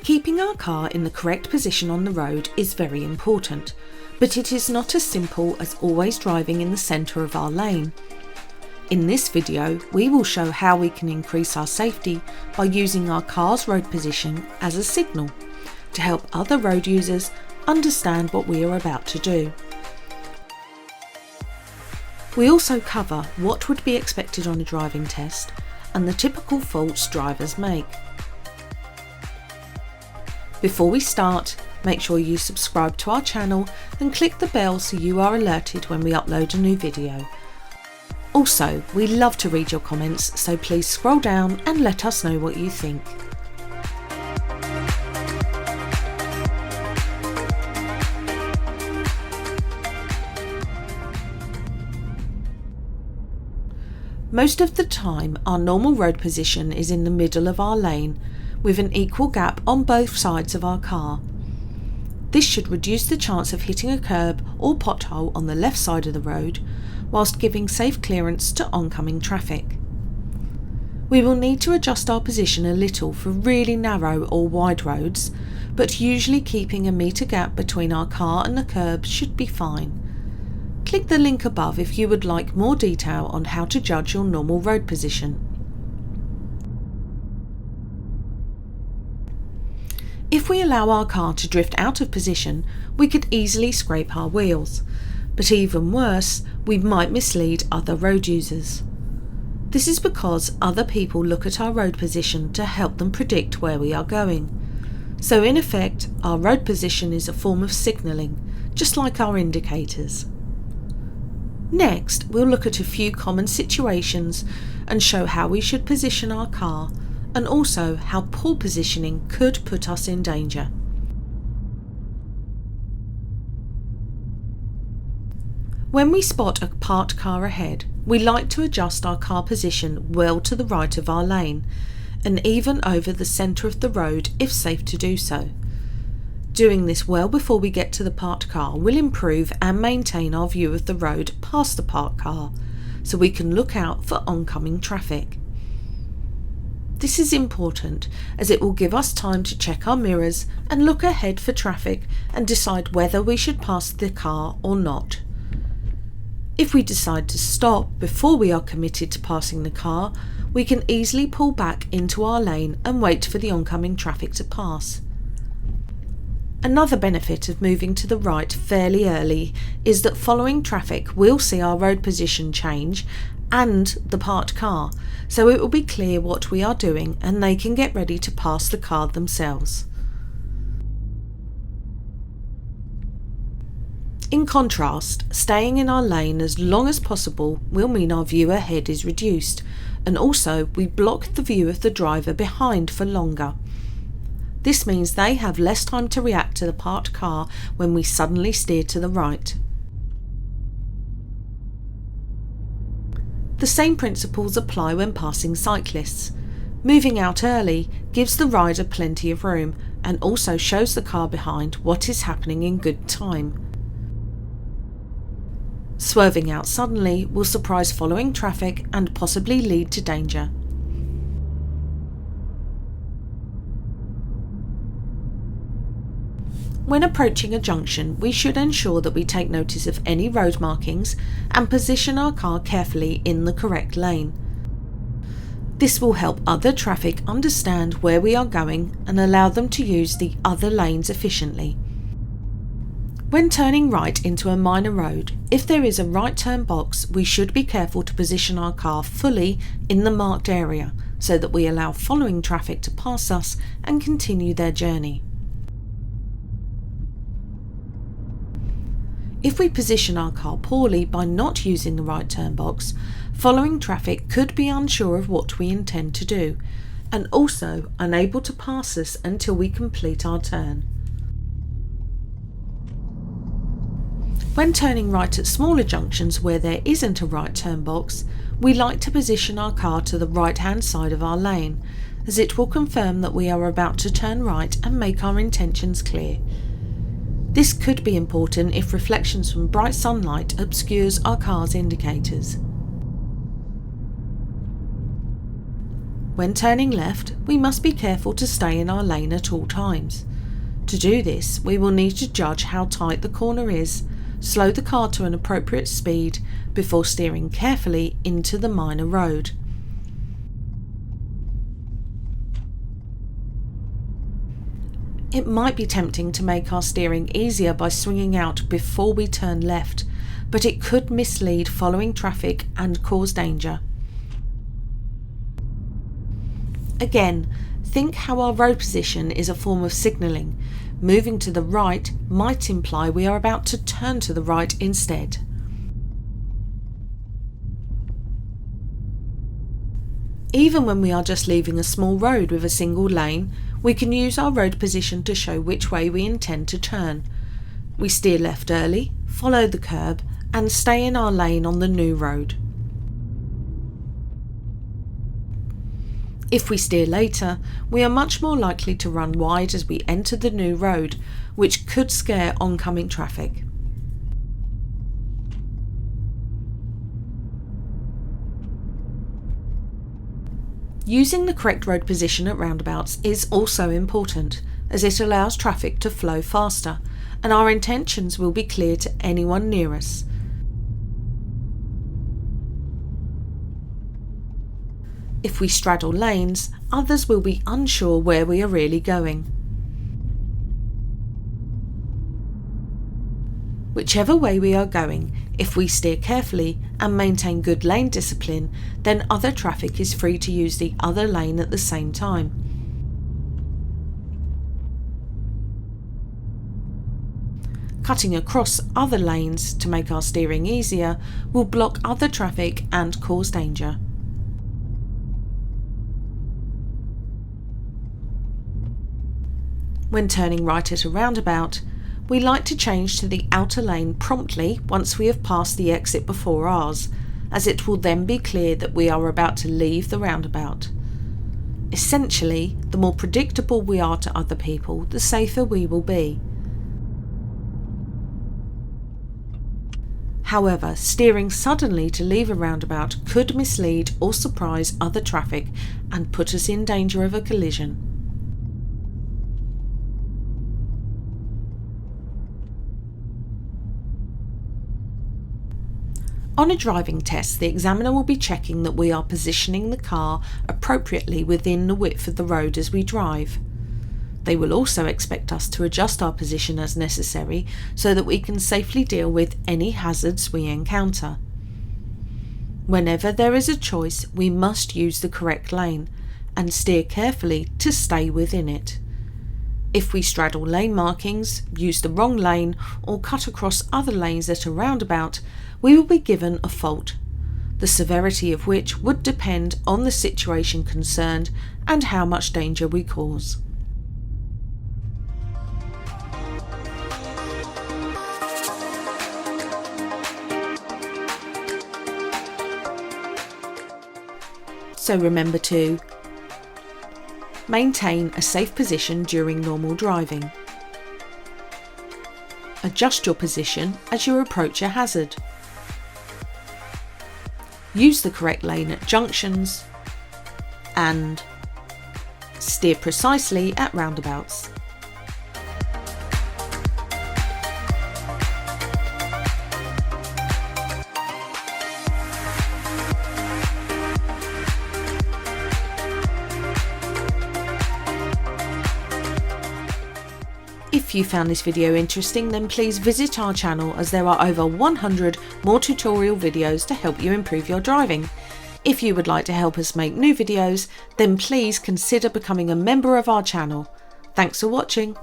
Keeping our car in the correct position on the road is very important, but it is not as simple as always driving in the centre of our lane. In this video, we will show how we can increase our safety by using our car's road position as a signal to help other road users understand what we are about to do. We also cover what would be expected on a driving test and the typical faults drivers make. Before we start, make sure you subscribe to our channel and click the bell so you are alerted when we upload a new video. Also, we love to read your comments, so please scroll down and let us know what you think. Most of the time, our normal road position is in the middle of our lane, with an equal gap on both sides of our car. This should reduce the chance of hitting a curb or pothole on the left side of the road, whilst giving safe clearance to oncoming traffic. We will need to adjust our position a little for really narrow or wide roads, but usually keeping a metre gap between our car and the curb should be fine. Click the link above if you would like more detail on how to judge your normal road position. If we allow our car to drift out of position, we could easily scrape our wheels, but even worse, we might mislead other road users. This is because other people look at our road position to help them predict where we are going. So in effect, our road position is a form of signalling, just like our indicators. Next, we'll look at a few common situations and show how we should position our car, and also how poor positioning could put us in danger. When we spot a parked car ahead, we like to adjust our car position well to the right of our lane, and even over the centre of the road if safe to do so. Doing this well before we get to the parked car will improve and maintain our view of the road past the parked car, so we can look out for oncoming traffic. This is important as it will give us time to check our mirrors and look ahead for traffic and decide whether we should pass the car or not. If we decide to stop before we are committed to passing the car, we can easily pull back into our lane and wait for the oncoming traffic to pass. Another benefit of moving to the right fairly early is that following traffic will see our road position change and the parked car, so it will be clear what we are doing and they can get ready to pass the car themselves. In contrast, staying in our lane as long as possible will mean our view ahead is reduced, and also we block the view of the driver behind for longer. This means they have less time to react to the parked car when we suddenly steer to the right. The same principles apply when passing cyclists. Moving out early gives the rider plenty of room and also shows the car behind what is happening in good time. Swerving out suddenly will surprise following traffic and possibly lead to danger. When approaching a junction, we should ensure that we take notice of any road markings and position our car carefully in the correct lane. This will help other traffic understand where we are going and allow them to use the other lanes efficiently. When turning right into a minor road, if there is a right turn box, we should be careful to position our car fully in the marked area so that we allow following traffic to pass us and continue their journey. If we position our car poorly by not using the right turn box, following traffic could be unsure of what we intend to do, and also unable to pass us until we complete our turn. When turning right at smaller junctions where there isn't a right turn box, we like to position our car to the right-hand side of our lane, as it will confirm that we are about to turn right and make our intentions clear. This could be important if reflections from bright sunlight obscures our car's indicators. When turning left, we must be careful to stay in our lane at all times. To do this, we will need to judge how tight the corner is, slow the car to an appropriate speed before steering carefully into the minor road. It might be tempting to make our steering easier by swinging out before we turn left, but it could mislead following traffic and cause danger. Again, think how our road position is a form of signalling. Moving to the right might imply we are about to turn to the right instead. Even when we are just leaving a small road with a single lane, we can use our road position to show which way we intend to turn. We steer left early, follow the curb, and stay in our lane on the new road. If we steer later, we are much more likely to run wide as we enter the new road, which could scare oncoming traffic. Using the correct road position at roundabouts is also important, as it allows traffic to flow faster, and our intentions will be clear to anyone near us. If we straddle lanes, others will be unsure where we are really going. Whichever way we are going, if we steer carefully and maintain good lane discipline, then other traffic is free to use the other lane at the same time. Cutting across other lanes to make our steering easier will block other traffic and cause danger. When turning right at a roundabout, we like to change to the outer lane promptly once we have passed the exit before ours, as it will then be clear that we are about to leave the roundabout. Essentially, the more predictable we are to other people, the safer we will be. However, steering suddenly to leave a roundabout could mislead or surprise other traffic and put us in danger of a collision. On a driving test, the examiner will be checking that we are positioning the car appropriately within the width of the road as we drive. They will also expect us to adjust our position as necessary so that we can safely deal with any hazards we encounter. Whenever there is a choice, we must use the correct lane and steer carefully to stay within it. If we straddle lane markings, use the wrong lane, or cut across other lanes at a roundabout, we will be given a fault, the severity of which would depend on the situation concerned and how much danger we cause. So remember to maintain a safe position during normal driving. Adjust your position as you approach a hazard. Use the correct lane at junctions, and steer precisely at roundabouts. If you found this video interesting, then please visit our channel, as there are over 100 more tutorial videos to help you improve your driving. If you would like to help us make new videos, then please consider becoming a member of our channel. Thanks for watching.